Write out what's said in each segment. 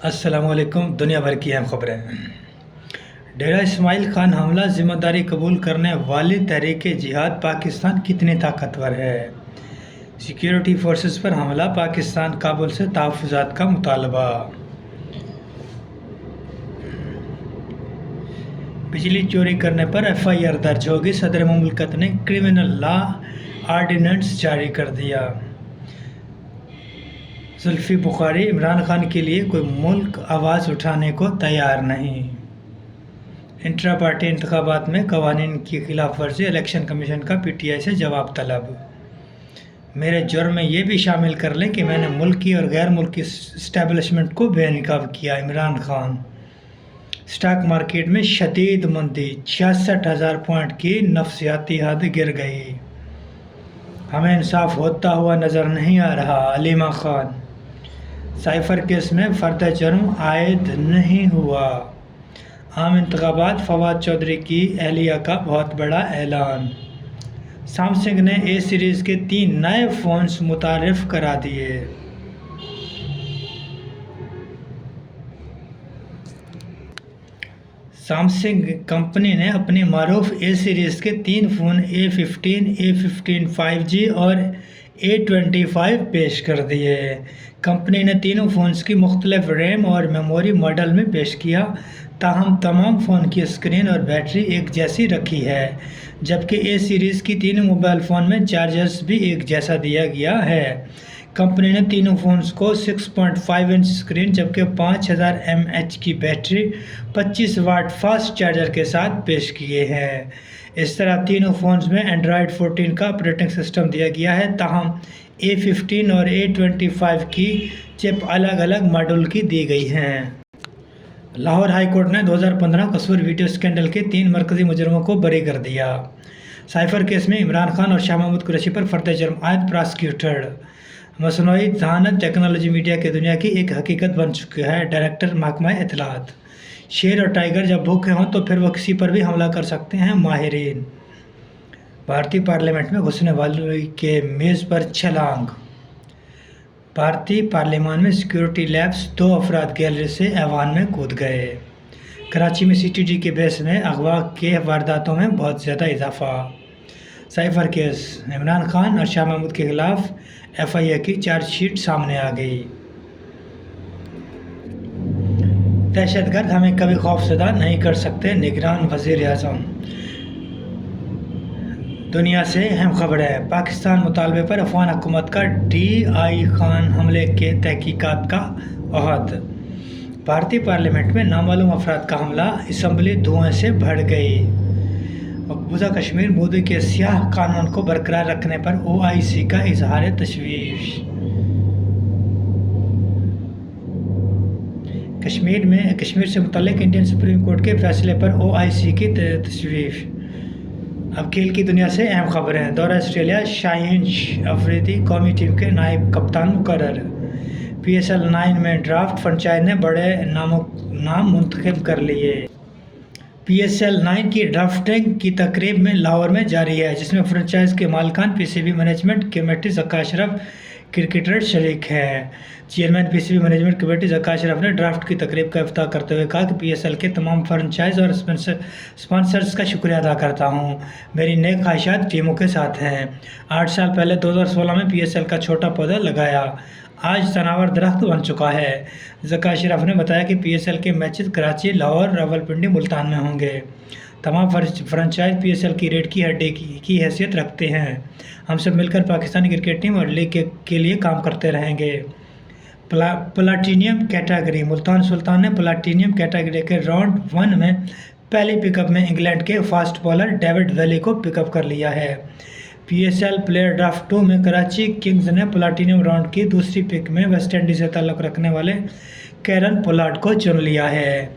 अस्सलाम वालेकुम। दुनिया भर की अहम खबरें। डेरा इस्माइल खान हमला, जिम्मेदारी कबूल करने वाली तहरीक जिहाद पाकिस्तान कितनी ताकतवर है। सिक्योरिटी फोर्सेस पर हमला, पाकिस्तान काबुल से तहफ़्फ़ुज़ात का मुतालबा। बिजली चोरी करने पर FIR दर्ज होगी, सदर मुमलिकत ने क्रिमिनल लॉ आर्डिनेंस जारी कर दिया। जुल्फ़ी बुखारी, इमरान खान के लिए कोई मुल्क आवाज़ उठाने को तैयार नहीं। इंट्रा पार्टी इंतखाबात में कवानीन की खिलाफ वर्जी, इलेक्शन कमीशन का PTI से जवाब तलब। मेरे जुर्म में ये भी शामिल कर लें कि मैंने मुल्की और गैर मुल्की इस्टेब्लिशमेंट को बेनकाब किया। इमरान खान। स्टॉक मार्केट में शदीद मंदी, 66,000 पॉइंट की नफसियाती हद गिर गई। हमें इंसाफ होता हुआ नज़र नहीं आ रहा। अलीमा खान। साइफर केस में फर्द जुर्म आयद नहीं हुआ। आम इंतखाबात, फवाद चौधरी की एहलिया का बहुत बड़ा ऐलान। सैमसंग ने A सीरीज़ के 3 नए फ़ोन्स मुतारिफ करा दिए। सैमसंग कंपनी ने अपनी मारूफ A सीरीज़ के 3 फ़ोन A15, A15 5G और A25 पेश कर दिए। कंपनी ने तीनों फ़ोन्स की मुख्तलिफ रैम और मेमोरी मॉडल में पेश किया, ताहम तमाम फ़ोन की स्क्रीन और बैटरी एक जैसी रखी है, जबकि A सीरीज़ की तीनों मोबाइल फ़ोन में चार्जर्स भी एक जैसा दिया गया है। कंपनी ने तीनों फ़ोन्स को 6.5 इंच स्क्रीन, जबकि 5000 mAh की बैटरी 25 वाट फास्ट चार्जर के साथ पेश किए हैं। इस तरह तीनों फ़ोन्स में एंड्रॉयड 14 का ऑपरेटिंग सिस्टम दिया गया है, ताहम A15 और A25 की चिप अलग अलग मॉडल की दी गई हैं। लाहौर हाई कोर्ट ने 2015 कसूर वीडियो स्कैंडल के 3 मरकज़ी मुजरिमों को बरी कर दिया। साइफर केस में इमरान खान और शाह महमूद कुरैशी पर फर्द जुर्म आयद प्रॉसिक्यूटेड। मसनूई ज़हानत टेक्नोलॉजी मीडिया की दुनिया की एक हकीकत बन चुकी है। डायरेक्टर महकमा इत्तलात। शेर और टाइगर जब भूखे हों तो फिर वो किसी पर भी हमला कर सकते हैं, माहिरीन। भारतीय पार्लियामेंट में घुसने वाले के मेज़ पर छलांग। भारतीय पार्लियामान में सिक्योरिटी लैब्स, 2 अफराद गैलरी से ऐवान में कूद गए। कराची में CTG के बेस में अगवा के वारदातों में बहुत ज़्यादा इजाफा। साइफर केस, इमरान खान और शाह महमूद के खिलाफ FIR की चार्जशीट सामने आ गई। दहशतगर्द हमें कभी खौफज़दा नहीं कर सकते, निगरान वज़ीर आज़म। दुनिया से अहम खबरें। पाकिस्तान मुतालबे पर अफगान हुकूमत का DI खान हमले के तहकीकात का अहद। भारतीय पार्लियामेंट में नामालूम अफराद का हमला, असम्बली धुएं से भर गई। मकबूजा कश्मीर मोदी के स्याह कानून को बरकरार रखने पर OIC का इजहार तशवीश। कश्मीर से मुतल्लिक इंडियन सुप्रीम कोर्ट के फैसले पर OIC की तशवीश। अब खेल की दुनिया से अहम खबरें। दौरा ऑस्ट्रेलिया, शाहीन अफरीदी कौमी टीम के नायब कप्तान मुकर्रर। PSL 9 में ड्राफ्ट, फ्रेंचाइज ने बड़े नाम मुंतखब कर लिए। PSL 9 की ड्राफ्टिंग की तकरीब में लाहौर में जारी है, जिसमें फ्रेंचाइज के मालिकान, PCB management committee, Zaka Ashraf cricketer शरीक हैं। Chairman PCB management committee Zaka Ashraf ने ड्राफ्ट की तकरीब का इफ्ताह करते हुए कहा कि PSL के तमाम फ्रेंचाइज और स्पॉन्सर्स का शुक्रिया अदा करता हूं। मेरी नेक ख्वाहिशात टीमों के साथ हैं। 8 साल पहले 2016 में PSL का छोटा पौधा लगाया, आज तनावर दरख्त बन चुका है। ज़का अशरफ ने बताया कि PSL के मैचेस कराची, लाहौर, रावलपिंडी, मुल्तान में होंगे। तमाम फ्रेंचाइज PSL की रीढ़ की हड्डी की हैसियत रखते हैं। हम सब मिलकर पाकिस्तानी क्रिकेट टीम और लीग के लिए काम करते रहेंगे। Platinum category. मुल्तान सुल्तान ने प्लाटीनियम कैटेगरी के राउंड 1 में पहली पिकअप में इंग्लैंड के फास्ट बॉलर डेविड वैली को पिकअप कर लिया है। PSL प्लेयर ड्राफ्ट 2 में कराची किंग्स ने प्लाटीनियम राउंड की दूसरी पिक में वेस्ट इंडीज़ से ताल्लुक़ रखने वाले कैरन पोलार्ड को चुन लिया है,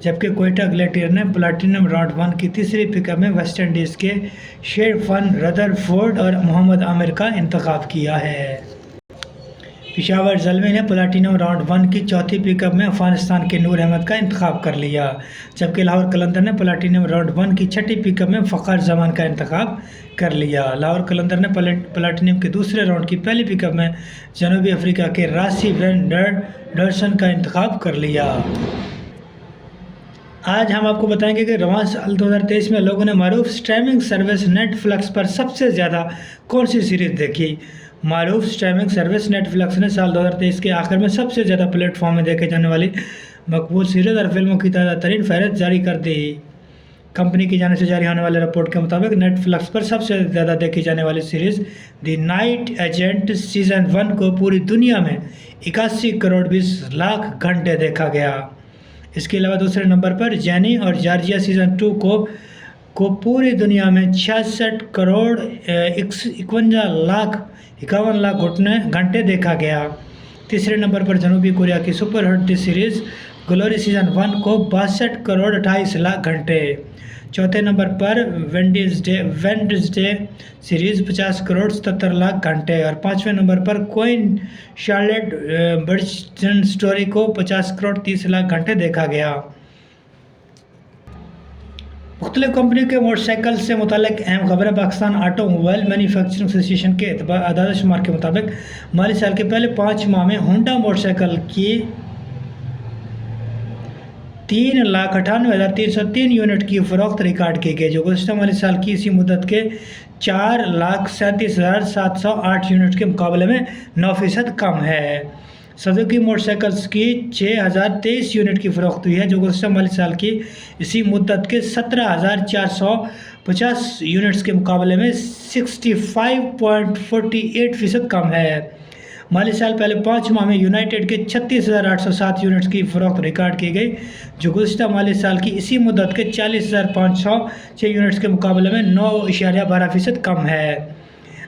जबकि क्वेटा ग्लेटियर ने प्लाटीनियम राउंड 1 की तीसरी पिकअप में वेस्ट इंडीज़ के शेरफन रदरफोर्ड और मोहम्मद आमिर का इंतखाब किया है। पेशावर ज़ल्मी ने प्लाटिनम राउंड 1 की चौथी पिकअप में अफगानिस्तान के नूर अहमद का इंतखाब कर लिया, जबकि लाहौर कलंदर ने प्लाटिनम राउंड 1 की छठी पिकअप में फ़खर जमान का इंतखाब कर लिया। लाहौर कलंदर ने प्लाटिनम के दूसरे राउंड की पहली पिकअप में जनूबी अफ्रीका के रासी वैन डर्सन का इंतखाब कर लिया। आज हम आपको बताएंगे कि रवां साल 2023 में लोगों ने मारूफ स्ट्रीमिंग सर्विस नेटफ्लिक्स पर सबसे ज़्यादा कौन सी सीरीज़ देखी। मारूफ स्ट्रीमिंग सर्विस नेटफ्लिक्स ने साल 2023 के आखिर में सबसे ज़्यादा प्लेटफॉर्म में देखे जाने वाली मकबूल सीरीज़ और फिल्मों की ताज़ा तरीन फहरिस्त जारी कर दी। कंपनी की जाने से जारी होने वाले रिपोर्ट के मुताबिक नेटफ्लिक्स पर सबसे ज़्यादा देखी जाने वाली series the night agent season 1 को पूरी दुनिया में 81 करोड़ 20 लाख घंटे देखा गया। इसके अलावा दूसरे नंबर पर जैनी और जॉर्जिया सीज़न 2 को पूरी दुनिया में 66 करोड़ 51 लाख घंटे देखा गया। तीसरे नंबर पर जनूबी कोरिया की super hit series glory season 1 को 62 करोड़ 28 लाख घंटे। चौथे नंबर पर वेडनेसडे सीरीज़ 50 करोड़ 77 लाख घंटे और पाँचवें नंबर पर क्वीन शार्लेट बर्चन स्टोरी को 50 करोड़ 30 लाख घंटे देखा गया। मुख्तलिफ कंपनियों के मोटरसाइकिल से मुतालिक अहम खबरें। पाकिस्तान ऑटोमोबाइल मैन्युफैक्चरिंग एसोसिएशन के आदाद शुमार के मुताबिक माली साल के पहले 5 माह में होंडा मोटरसाइकिल की 3,98,303 यूनिट की फ़रोख्त रिकॉर्ड की गई, जो गुज़श्ता माली साल की इसी मुद्दत के 4,37,708 यूनिट के मुकाबले में 9% कम है। सुजुकी मोटरसाइकिल्स की 6,023 यूनिट की फ़रोख्त हुई है, जो गुज़श्ता माली साल की इसी मुद्दत के 17,450 यूनिट्स के मुकाबले में 65.48% कम है। माली साल पहले 5 माह में यूनाइटेड के 36,807 यूनिट्स की फ़रोख्त रिकॉर्ड की गई, जो गुज़श्ता माली साल की इसी मुद्दत के 40,506 यूनिट्स के मुकाबले में 9.12% कम है।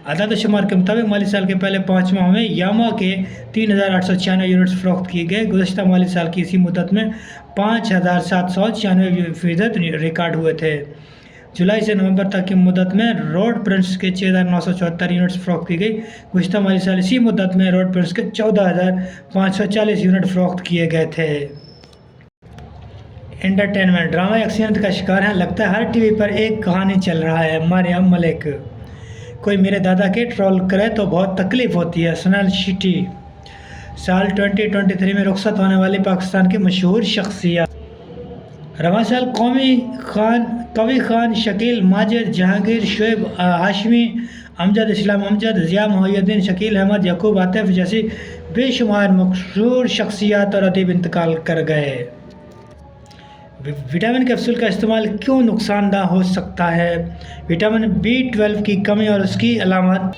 आदाद शुमार के मुताबिक माली साल के पहले 5 माह में यामा के 3,896 यूनिट्स फ़रोख्त किए गए, गुज़श्ता माली साल की इसी मुद्दत में 5,796% रिकॉर्ड हुए थे। जुलाई से नवंबर तक की मुद्दत में रोड प्रिंट्स के 6,974 यूनिट्स फ़रोख्त की गई, गुज़श्ता माली साल इसी मुद्दत में रोड प्रिंट्स के 14,540 यूनिट फ़रोख्त किए गए थे। एंटरटेनमेंट ड्रामा एक्सीडेंट का शिकार है, लगता है हर टीवी पर एक कहानी चल रहा है। मरियम मलिक, कोई मेरे दादा के ट्रोल करे तो बहुत तकलीफ़ होती है। सुनील शेट्टी, साल 2023 में रुखसत होने वाली पाकिस्तान की मशहूर शख्सियत। रवां साल कवी खान, शकील माजिद, जहांगीर, शुएब हाशमी, अमजद इस्लाम अमजद, ज़िया मोहिउद्दीन, शकील अहमद, यकूब आतिफ जैसी बेशुमार मशहूर शख्सियत और अदीब इंतकाल कर गए। विटामिन कैप्सूल का इस्तेमाल क्यों नुकसानदा हो सकता है। विटामिन B12 की कमी और उसकी अलामत।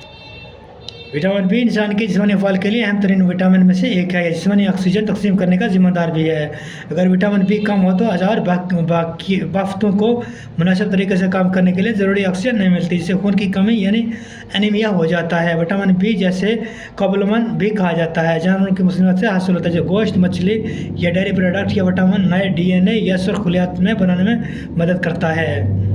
विटामिन बी इंसान के जिस्मानी अफ़आल के लिए अहम तरीन विटामिन में से एक है। यह जिस्मानी ऑक्सीजन तकसीम करने का ज़िम्मेदार भी है। अगर विटामिन बी कम हो तो अज़ार बाकी बाफ्तों को मुनासिब तरीके से काम करने के लिए ज़रूरी ऑक्सीजन नहीं मिलती, जिससे खून की कमी यानी एनीमिया हो जाता है। विटामिन बी जैसे कॉबलमन भी कहा जाता है, जानवरों की मुसलिमत से हासिल होता है, जो गोश्त, मछली या डेयरी प्रोडक्ट या विटामिन नए DNA या सुर्ख खलियात में बनाने में मदद करता है।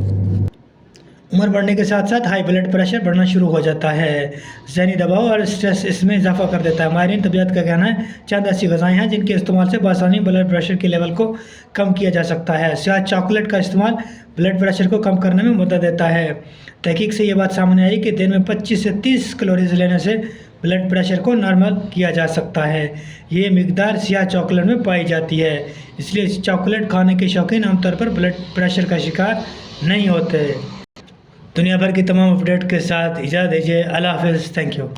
उम्र बढ़ने के साथ साथ हाई ब्लड प्रेशर बढ़ना शुरू हो जाता है। ज़हनी दबाव और स्ट्रेस इसमें इजाफा कर देता है। माहिरीन तबीयत का कहना है चंद ऐसी ग़िज़ाएँ हैं जिनके इस्तेमाल से बआसानी ब्लड प्रेशर के लेवल को कम किया जा सकता है। स्याह चॉकलेट का इस्तेमाल ब्लड प्रेशर को कम करने में मदद देता है। तहकीक से ये बात सामने आई कि दिन में 25 से 30 कैलोरीज लेने से ब्लड प्रेशर को नॉर्मल किया जा सकता है। ये मिकदार स्याह चॉकलेट में पाई जाती है, इसलिए इस चॉकलेट खाने के शौकीन आमतौर पर ब्लड प्रेशर का शिकार नहीं होते। दुनिया भर की तमाम अपडेट के साथ इजाज़त दीजिए। अल्लाह हाफ़िज़। Thank you.